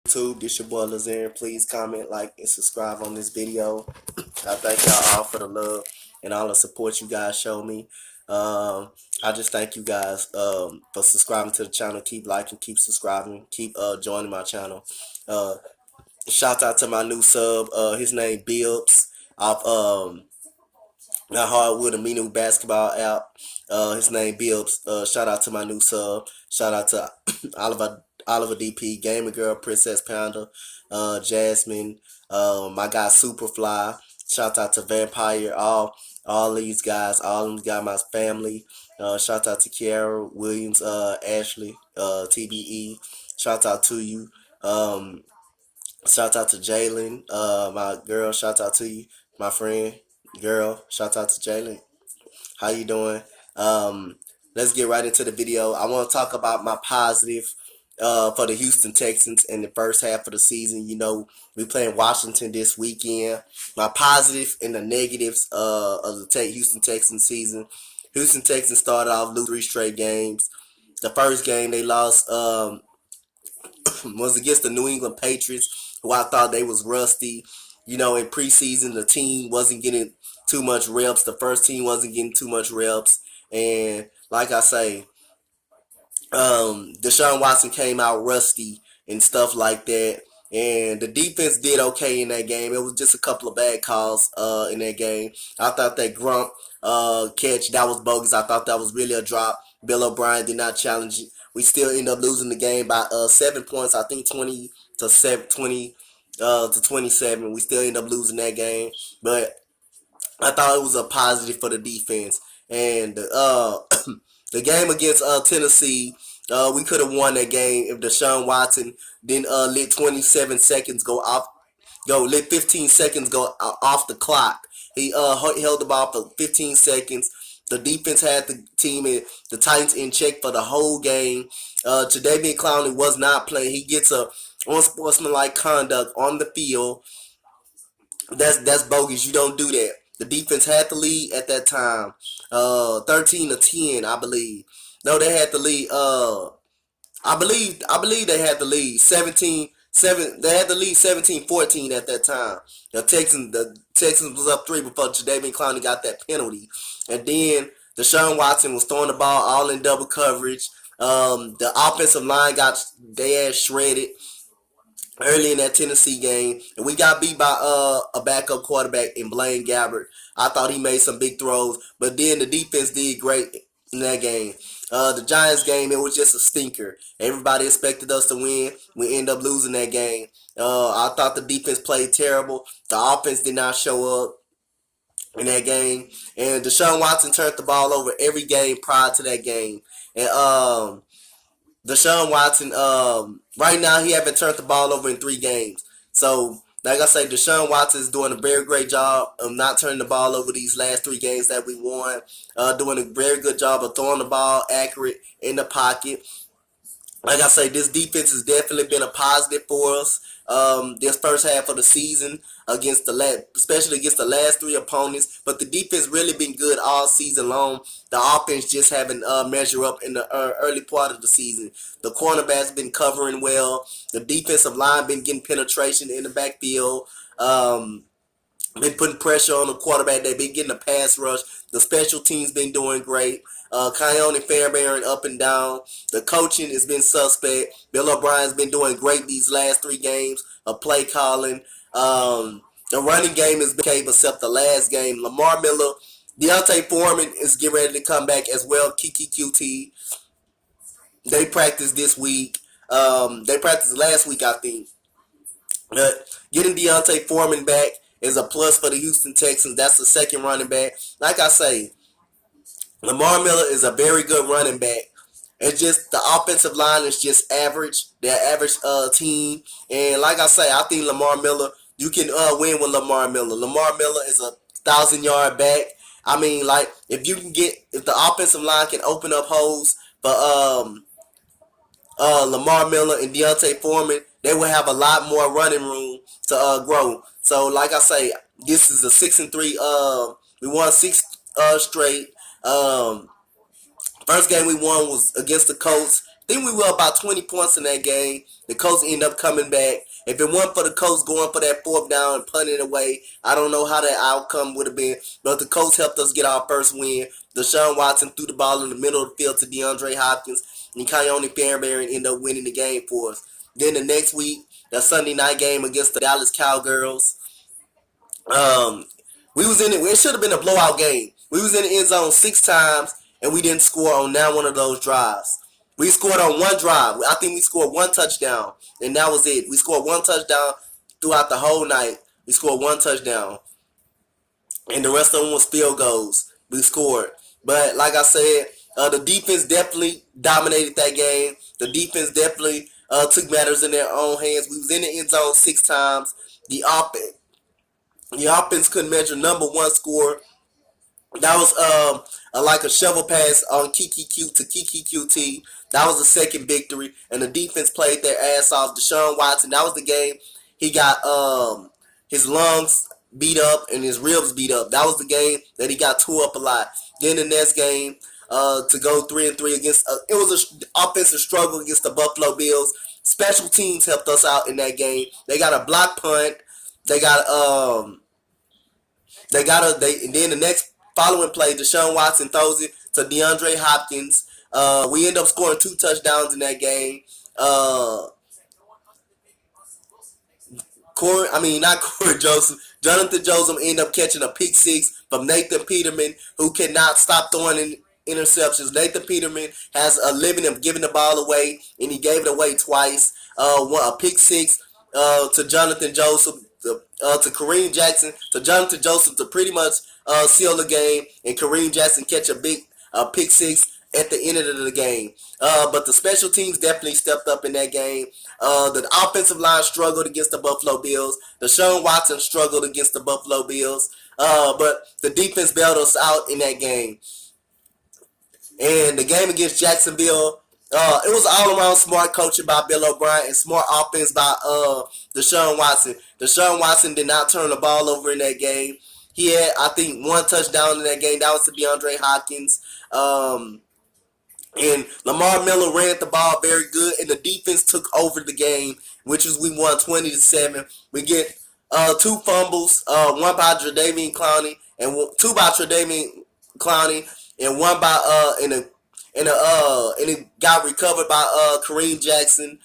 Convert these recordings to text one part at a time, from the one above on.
YouTube, this your boy Lazarian. Please comment, like, and subscribe on this video. I thank y'all all for the love and all the support you guys show me. I just thank you guys for subscribing to the channel. Keep liking, keep subscribing, keep joining my channel. Uh, Shout out to my new sub. His name Bibbs off not Hardwood, a me new basketball app. His name Bibbs. Shout out to my new sub. Shout out to Oliver DP, Gamer Girl, Princess Panda, Jasmine, my guy Superfly. Shout out to Vampire, all these guys, all of them got my family. Shout out to Kiara Williams, Ashley, TBE. Shout out to you. Um, Shout out to Jalen, my girl. Shout out to you, my friend, girl. Shout out to Jalen. How you doing? Um, let's get right into the video. I want to talk about my positive for the Houston Texans in the first half of the season. You know, we playing Washington this weekend. My positive and the negatives of the Houston Texans season. Houston Texans started off losing 3 straight games. The first game they lost was against the New England Patriots, who I thought they was rusty. You know, in preseason, the team wasn't getting too much reps. The first team wasn't getting too much reps. And like I say, Deshaun Watson came out rusty and stuff like that. And the defense did okay in that game. It was just a couple of bad calls in that game. I thought that Grump catch, that was bogus. I thought that was really a drop. Bill O'Brien did not challenge it. We still end up losing the game by 7 points. I think 20 to 7, 20 to 27. We still end up losing that game. But I thought it was a positive for the defense. And the game against Tennessee, we could have won that game if Deshaun Watson didn't let 27 seconds let 15 seconds go off the clock. He held the ball for 15 seconds. The defense had the Titans in check for the whole game. Jadeveon Clowney was not playing. He gets a unsportsmanlike conduct on the field. That's bogus. You don't do that. The defense had the lead at that time. 13 to 10, I believe. No, they had the lead. I believe they had the lead 17-7. They had the lead 17-14 at that time. The Texans was up 3 before Jadeveon Clowney got that penalty. And then Deshaun Watson was throwing the ball all in double coverage. The offensive line got their ass shredded early in that Tennessee game, and we got beat by a backup quarterback in Blaine Gabbert. I thought he made some big throws, but then the defense did great in that game. The Giants game, it was just a stinker. Everybody expected us to win. We end up losing that game. I thought the defense played terrible. The offense did not show up in that game, and Deshaun Watson turned the ball over every game prior to that game. And Deshaun Watson, right now he haven't turned the ball over in 3 games. So, like I say, Deshaun Watson is doing a very great job of not turning the ball over these last 3 games that we won. Doing a very good job of throwing the ball accurate in the pocket. Like I say, this defense has definitely been a positive for us. This first half of the season especially against the last 3 opponents. But the defense really been good all season long. The offense just haven't measured up in the early part of the season. The cornerbacks been covering well. The defensive line been getting penetration in the backfield. Been putting pressure on the quarterback. They've been getting a pass rush. The special teams been doing great. Coyote Fairbairn up and down. The coaching has been suspect. Bill O'Brien's been doing great these last 3 games of play calling. The running game is okay, except the last game. Lamar Miller, Deontay Foreman is getting ready to come back as well. Kiki QT. They practiced this week. They practiced last week, I think. But getting Deontay Foreman back is a plus for the Houston Texans. That's the second running back. Like I say, Lamar Miller is a very good running back. It's just the offensive line is just average. They're average team. And like I say, I think Lamar Miller, you can win with Lamar Miller. Lamar Miller is a 1,000-yard back. I mean, like, if the offensive line can open up holes for Lamar Miller and Deontay Foreman, they will have a lot more running room to grow. So, like I say, this is a 6-3. We won 6 straight. First game we won was against the Colts. think we were about 20 points in that game. The Colts ended up coming back. If it weren't for the Colts going for that fourth down and punting it away, I don't know how that outcome would have been. But the Colts helped us get our first win. Deshaun Watson threw the ball in the middle of the field to DeAndre Hopkins, and Keone Fairbairn ended up winning the game for us. Then the next week, the Sunday night game against the Dallas Cowgirls, um, we was in it. It should have been a blowout game. We was in the end zone 6 times, and we didn't score on now one of those drives. We scored on one drive. I think we scored one touchdown, and that was it. We scored one touchdown throughout the whole night. We scored one touchdown, and the rest of them was field goals. We scored, but like I said, the defense definitely dominated that game. The defense definitely took matters in their own hands. We was in the end zone 6 times. The offense the offense couldn't measure number one score. That was like a shovel pass on Kiki Q to Kiki QT. That was the second victory, and the defense played their ass off. Deshaun Watson. That was the game he got his lungs beat up and his ribs beat up. That was the game that he got tore up a lot. Then the next game to go 3-3 against it was an offensive struggle against the Buffalo Bills. Special teams helped us out in that game. They got a block punt. They got and then the next following play, Deshaun Watson throws it to DeAndre Hopkins. We end up scoring 2 touchdowns in that game. Not Corey Joseph. Jonathan Joseph ended up catching a pick six from Nathan Peterman, who cannot stop throwing in interceptions. Nathan Peterman has a living of giving the ball away, and he gave it away twice. A pick six to Jonathan Joseph, to Kareem Jackson, to Jonathan Joseph to pretty much seal the game, and Kareem Jackson catch a big pick six at the end of the game. But the special teams definitely stepped up in that game. The offensive line struggled against the Buffalo Bills. Deshaun Watson struggled against the Buffalo Bills. But the defense bailed us out in that game. And the game against Jacksonville, it was all around smart coaching by Bill O'Brien and smart offense by Deshaun Watson. Deshaun Watson did not turn the ball over in that game. He had, I think, 1 touchdown in that game. That was to DeAndre Hopkins. And Lamar Miller ran the ball very good, and the defense took over the game, which was we won 20-7. We get 2 fumbles, one by Tre'Davious Clowney and 2 by Tre'Davious Clowney, and one by and it got recovered by Kareem Jackson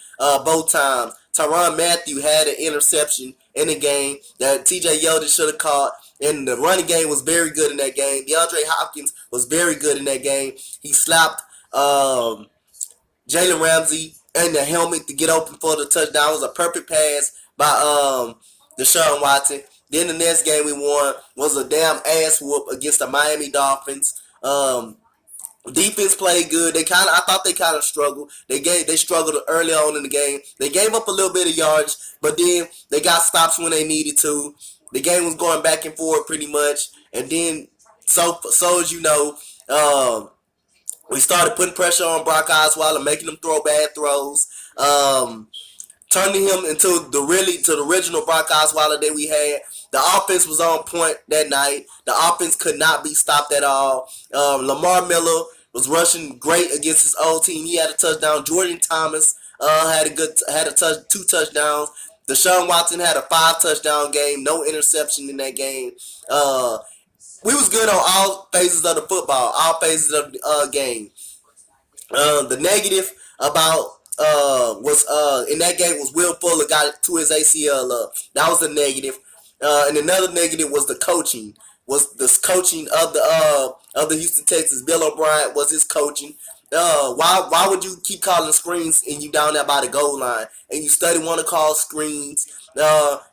both times. Tyrann Mathieu had an interception in the game that TJ Yeldon should have caught. And the running game was very good in that game. DeAndre Hopkins was very good in that game. He slapped Jalen Ramsey in the helmet to get open for the touchdown. It was a perfect pass by Deshaun Watson. Then the next game we won was a damn ass whoop against the Miami Dolphins. Defense played good. I thought they kind of struggled. They struggled early on in the game. They gave up a little bit of yards, but then they got stops when they needed to. The game was going back and forth pretty much, and then so as you know, we started putting pressure on Brock Osweiler, making him throw bad throws. Turning him into the original Brock Osweiler that we had. The offense was on point that night. The offense could not be stopped at all. Lamar Miller was rushing great against his old team. He had a touchdown. Jordan Thomas had 2 touchdowns. Deshaun Watson had a 5-touchdown game, no interception in that game. We was good on all phases of the football, all phases of the game. The negative about was in that game was Will Fuller got to his ACL up. That was the negative. And another negative was the coaching. Was the coaching of the Houston Texans. Bill O'Brien was his coaching. Why would you keep calling screens and you down there by the goal line and you study want to call screens?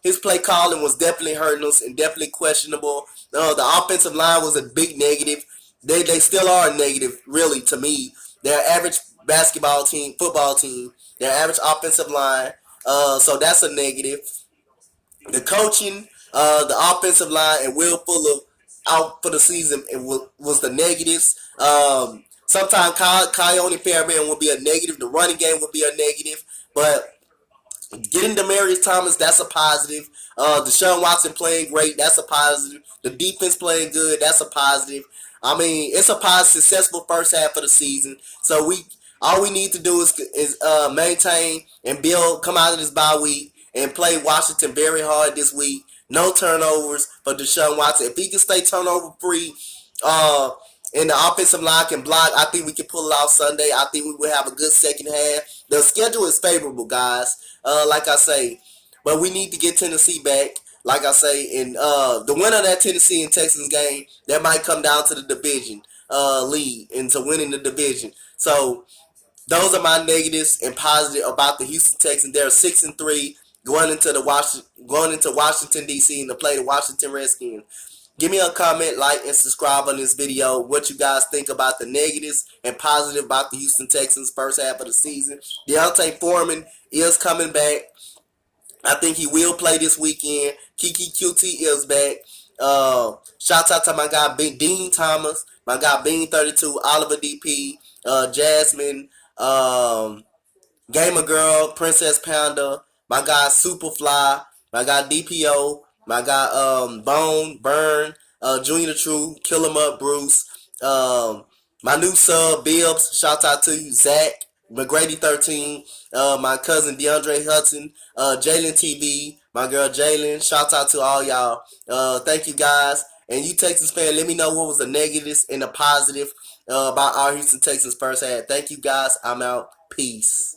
His play calling was definitely hurting us and definitely questionable. The offensive line was a big negative. They still are a negative, really, to me. They're average football team. They're average offensive line. So that's a negative. The coaching, the offensive line, and Will Fuller out for the season was the negatives. Sometimes Keone Fairbairn would be a negative. The running game would be a negative. But getting Demaryius Thomas, that's a positive. Deshaun Watson playing great, that's a positive. The defense playing good, that's a positive. I mean, it's a positive, successful first half of the season. So All we need to do is maintain and build, come out of this bye week and play Washington very hard this week. No turnovers for Deshaun Watson. If he can stay turnover free, uh, and the offensive line can block, I think we can pull it off Sunday. I think we will have a good second half. The schedule is favorable, guys. Like I say, but we need to get Tennessee back. Like I say, and the winner of that Tennessee and Texans game, that might come down to the division lead and to winning the division. So those are my negatives and positive about the Houston Texans. They're 6-3 going into Washington D.C. and to play the Washington Redskins. Give me a comment, like, and subscribe on this video. What you guys think about the negatives and positive about the Houston Texans first half of the season. Deontay Foreman is coming back. I think he will play this weekend. Kiki QT is back. Shout out to my guy Dean Thomas, my guy Bean 32, Oliver DP, Jasmine, Gamer Girl, Princess Panda, my guy Superfly, my guy DPO, my guy Bone, Burn, Junior True, Kill 'em Up, Bruce, my new sub, Bibbs, shout out to you, Zach, McGrady 13, my cousin DeAndre Hudson, Jalen TV, my girl Jalen, shout out to all y'all. Thank you guys. And you Texans fan, let me know what was the negatives and the positive about our Houston Texans first half. Thank you guys. I'm out. Peace.